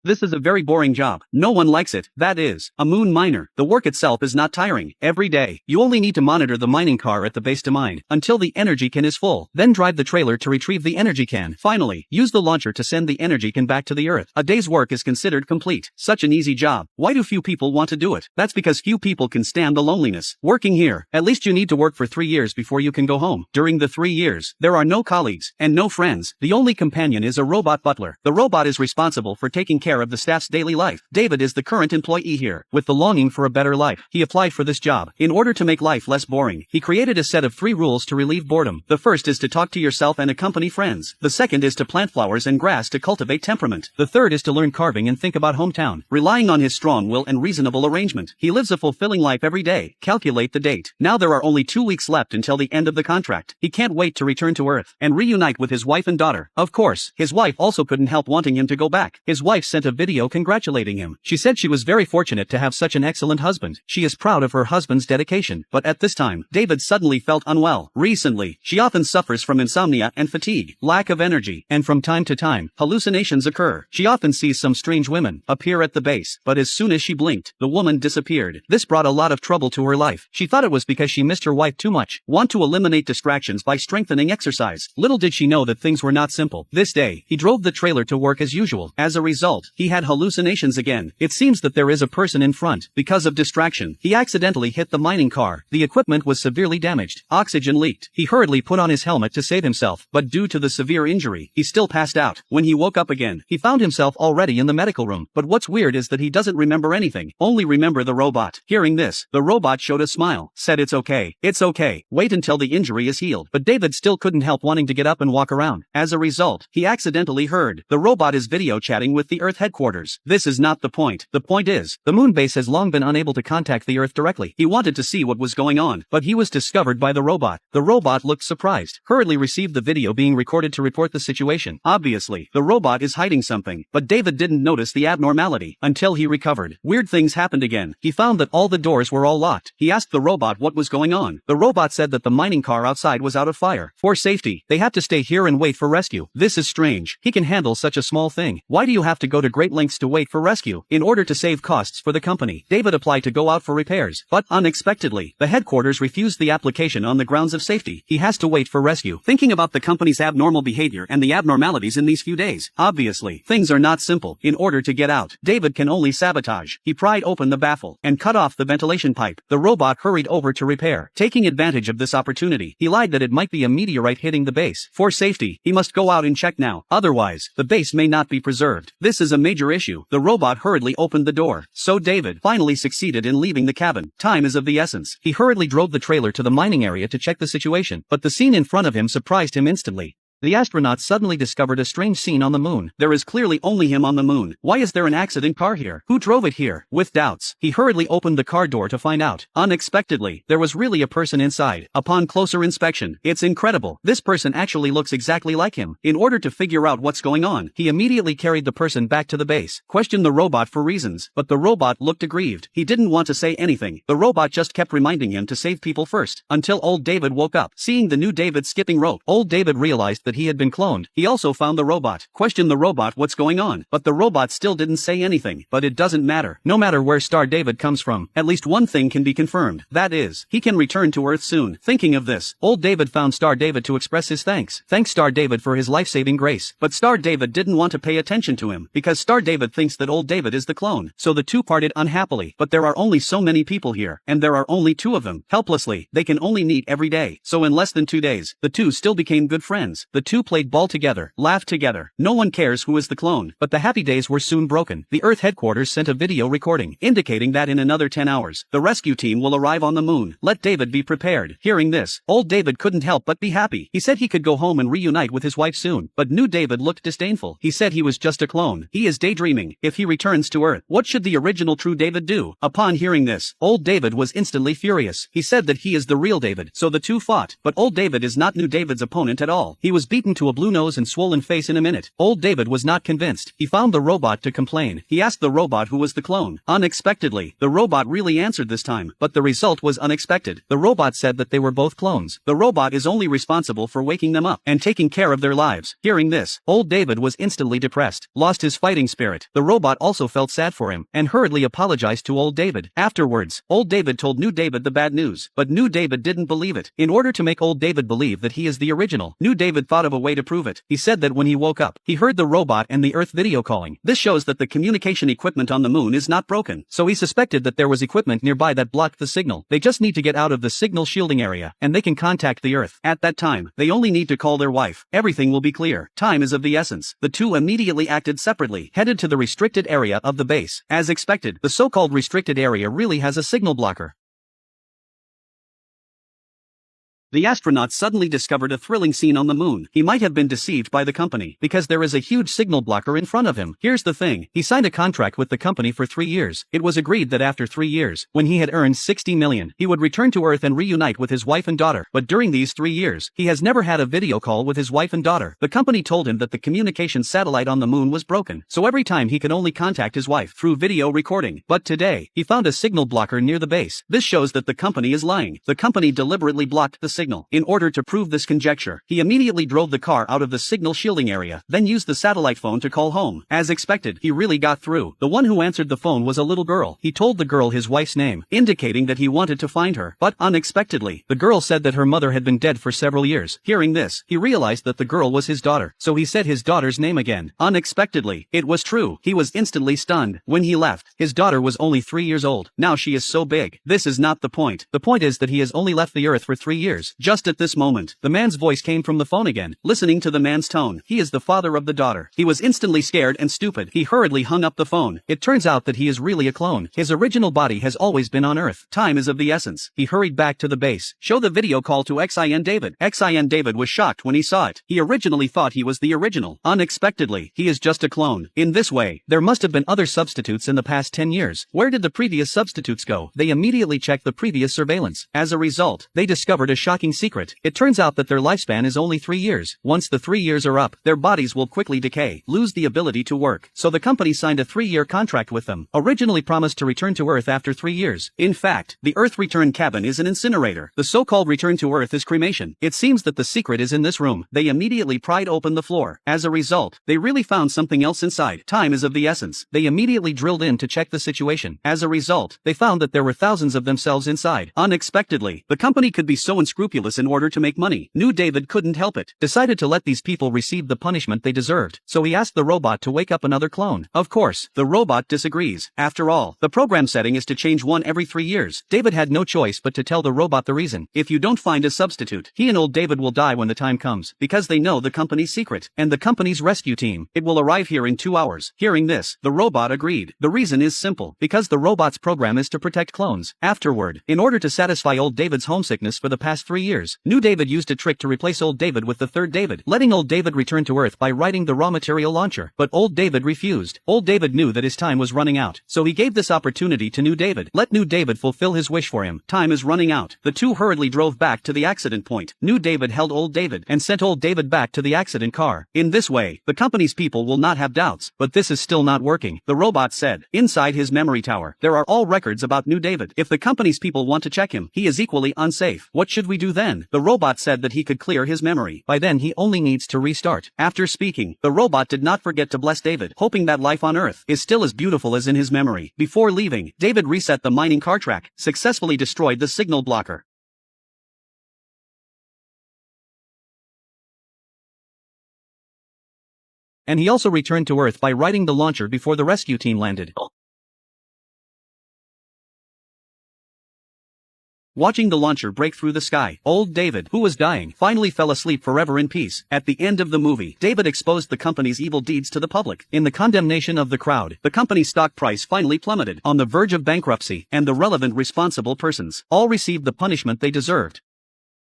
This is a very boring job. No one likes it. That is, a moon miner. The work itself is not tiring. Every day, you only need to monitor the mining car at the base to mine until the energy can is full. Then drive the trailer to retrieve the energy can. Finally, use the launcher to send the energy can back to the earth. A day's work is considered complete. Such an easy job. Why do few people want to do it? That's because few people can stand the loneliness. Working here, at least you need to work for 3 years before you can go home. During the 3 years, there are no colleagues and no friends. The only companion is a robot butler. The robot is responsible for taking care of the staff's daily life. David is the current employee here, with the longing for a better life. He applied for this job. In order to make life less boring, he created a set of 3 rules to relieve boredom. The first is to talk to yourself and accompany friends. The second is to plant flowers and grass to cultivate temperament. The third is to learn carving and think about hometown. Relying on his strong will and reasonable arrangement, he lives a fulfilling life every day. Calculate the date. Now there are only 2 weeks left until the end of the contract. He can't wait to return to Earth and reunite with his wife and daughter. Of course, his wife also couldn't help wanting him to go back. His wife sent a video congratulating him. She said she was very fortunate to have such an excellent husband. She is proud of her husband's dedication. But at this time, David suddenly felt unwell. Recently, she often suffers from insomnia and fatigue, lack of energy, and from time to time, hallucinations occur. She often sees some strange women appear at the base, but as soon as she blinked, the woman disappeared. This brought a lot of trouble to her life. She thought it was because she missed her wife too much. Want to eliminate distractions by strengthening exercise. Little did she know that things were not simple. This day, he drove the trailer to work as usual. As a result, he had hallucinations again. It seems that there is a person in front. Because of distraction, he accidentally hit the mining car. The equipment was severely damaged. Oxygen leaked. He hurriedly put on his helmet to save himself, but due to the severe injury, he still passed out. When he woke up again, he found himself already in the medical room. But what's weird is that he doesn't remember anything, only remember the robot. Hearing this, the robot showed a smile, said it's okay. It's okay. Wait until the injury is healed. But David still couldn't help wanting to get up and walk around. As a result, he accidentally heard the robot is video chatting with the Earth headquarters. This is not the point. The point is, the moon base has long been unable to contact the Earth directly. He wanted to see what was going on, but he was discovered by the robot. The robot looked surprised, hurriedly received the video being recorded to report the situation. Obviously, the robot is hiding something, but David didn't notice the abnormality until he recovered. Weird things happened again. He found that all the doors were all locked. He asked the robot what was going on. The robot said that the mining car outside was out of fire. For safety, they have to stay here and wait for rescue. This is strange. He can handle such a small thing. Why do you have to go to great lengths to wait for rescue? In order to save costs for the company, David applied to go out for repairs, but unexpectedly, the headquarters refused the application on the grounds of safety. He has to wait for rescue. Thinking about the company's abnormal behavior and the abnormalities in these few days, obviously, things are not simple. In order to get out, David can only sabotage. He pried open the baffle and cut off the ventilation pipe. The robot hurried over to repair. Taking advantage of this opportunity, he lied that it might be a meteorite hitting the base. For safety, he must go out and check now. Otherwise, the base may not be preserved. This is a major issue. The robot hurriedly opened the door. So David finally succeeded in leaving the cabin. Time is of the essence. He hurriedly drove the trailer to the mining area to check the situation, but the scene in front of him surprised him instantly. The astronaut suddenly discovered a strange scene on the moon. There is clearly only him on the moon. Why is there an accident car here? Who drove it here? With doubts, he hurriedly opened the car door to find out. Unexpectedly, there was really a person inside. Upon closer inspection, it's incredible. This person actually looks exactly like him. In order to figure out what's going on, he immediately carried the person back to the base, questioned the robot for reasons, but the robot looked aggrieved. He didn't want to say anything. The robot just kept reminding him to save people first, until old David woke up. Seeing the new David skipping rope, old David realized that he had been cloned. He also found the robot, questioned the robot what's going on, but the robot still didn't say anything. But it doesn't matter. No matter where Star David comes from, at least one thing can be confirmed. That is, he can return to Earth soon. Thinking of this, old David found Star David to express his thanks. Thanks Star David for his life-saving grace. But Star David didn't want to pay attention to him, because Star David thinks that old David is the clone. So the two parted unhappily. But there are only so many people here, and there are only 2 of them. Helplessly, they can only meet every day. So in less than 2 days, the two still became good friends. The two played ball together, laughed together. No one cares who is the clone. But the happy days were soon broken. The Earth headquarters sent a video recording, indicating that in another 10 hours, the rescue team will arrive on the moon. Let David be prepared. Hearing this, old David couldn't help but be happy. He said he could go home and reunite with his wife soon. But new David looked disdainful. He said he was just a clone. He is daydreaming. If he returns to Earth, what should the original true David do? Upon hearing this, old David was instantly furious. He said that he is the real David. So the two fought. But old David is not new David's opponent at all. He was beaten to a blue nose and swollen face in a minute. Old David was not convinced. He found the robot to complain. He asked the robot who was the clone. Unexpectedly, the robot really answered this time, but the result was unexpected. The robot said that they were both clones. The robot is only responsible for waking them up and taking care of their lives. Hearing this, old David was instantly depressed, lost his fighting spirit. The robot also felt sad for him, and hurriedly apologized to old David. Afterwards, old David told new David the bad news, but new David didn't believe it. In order to make old David believe that he is the original, new David thought of a way to prove it. He said that when he woke up, he heard the robot and the Earth video calling. This shows that the communication equipment on the moon is not broken, so he suspected that there was equipment nearby that blocked the signal. They just need to get out of the signal shielding area, and they can contact the Earth. At that time, they only need to call their wife. Everything will be clear. Time is of the essence. The two immediately acted separately, headed to the restricted area of the base. As expected, the so-called restricted area really has a signal blocker. The astronaut suddenly discovered a thrilling scene on the moon. He might have been deceived by the company, because there is a huge signal blocker in front of him. Here's the thing, he signed a contract with the company for 3 years. It was agreed that after 3 years, when he had earned 60 million, he would return to Earth and reunite with his wife and daughter. But during these 3 years, he has never had a video call with his wife and daughter. The company told him that the communication satellite on the moon was broken, so every time he could only contact his wife through video recording. But today, he found a signal blocker near the base. This shows that the company is lying. The company deliberately blocked the signal. In order to prove this conjecture, he immediately drove the car out of the signal shielding area, then used the satellite phone to call home. As expected, he really got through. The one who answered the phone was a little girl. He told the girl his wife's name, indicating that he wanted to find her. But unexpectedly, the girl said that her mother had been dead for several years. Hearing this, he realized that the girl was his daughter, so he said his daughter's name again. Unexpectedly, it was true. He was instantly stunned. When he left, his daughter was only 3 years old. Now she is so big. This is not the point. The point is that he has only left the Earth for 3 years. Just at this moment, the man's voice came from the phone again. Listening to the man's tone, he is the father of the daughter. He was instantly scared and stupid. He hurriedly hung up the phone. It turns out that he is really a clone. His original body has always been on Earth. Time is of the essence. He hurried back to the base. Show the video call to XIN David. XIN David was shocked when he saw it. He originally thought he was the original. Unexpectedly, he is just a clone. In this way, there must have been other substitutes in the past 10 years. Where did the previous substitutes go? They immediately checked the previous surveillance. As a result, they discovered a shocking secret. It turns out that their lifespan is only 3 years. Once the 3 years are up, their bodies will quickly decay, lose the ability to work. So the company signed a 3-year contract with them, originally promised to return to Earth after 3 years. In fact, the Earth return cabin is an incinerator. The so-called return to Earth is cremation. It seems that the secret is in this room. They immediately pried open the floor. As a result, they really found something else inside. Time is of the essence. They immediately drilled in to check the situation. As a result, they found that there were thousands of themselves inside. Unexpectedly, the company could be so unscrupulous in order to make money. New David couldn't help it, decided to let these people receive the punishment they deserved, so he asked the robot to wake up another clone. Of course, the robot disagrees. After all, the program setting is to change one every 3 years. David had no choice but to tell the robot the reason. If you don't find a substitute, he and old David will die when the time comes, because they know the company's secret, and the company's rescue team. It will arrive here in 2 hours. Hearing this, the robot agreed. The reason is simple, because the robot's program is to protect clones. Afterward, in order to satisfy old David's homesickness for the past 3 years, new David used a trick to replace old David with the third David, letting old David return to Earth by writing the raw material launcher. But old David refused. Old David knew that his time was running out, so he gave this opportunity to new David. Let new David fulfill his wish for him. Time is running out. The two hurriedly drove back to the accident point. New David held old David and sent old David back to the accident car. In this way, the company's people will not have doubts. But this is still not working. The robot said. Inside his memory tower, there are all records about new David. If the company's people want to check him, he is equally unsafe. What should we do then? The robot said that he could clear his memory. By then he only needs to restart. After speaking, the robot did not forget to bless David, hoping that life on Earth is still as beautiful as in his memory. Before leaving, David reset the mining car track, successfully destroyed the signal blocker. And he also returned to Earth by righting the launcher before the rescue team landed. Watching the launcher break through the sky, old David, who was dying, finally fell asleep forever in peace. At the end of the movie, David exposed the company's evil deeds to the public. In the condemnation of the crowd, the company's stock price finally plummeted, on the verge of bankruptcy, and the relevant responsible persons all received the punishment they deserved.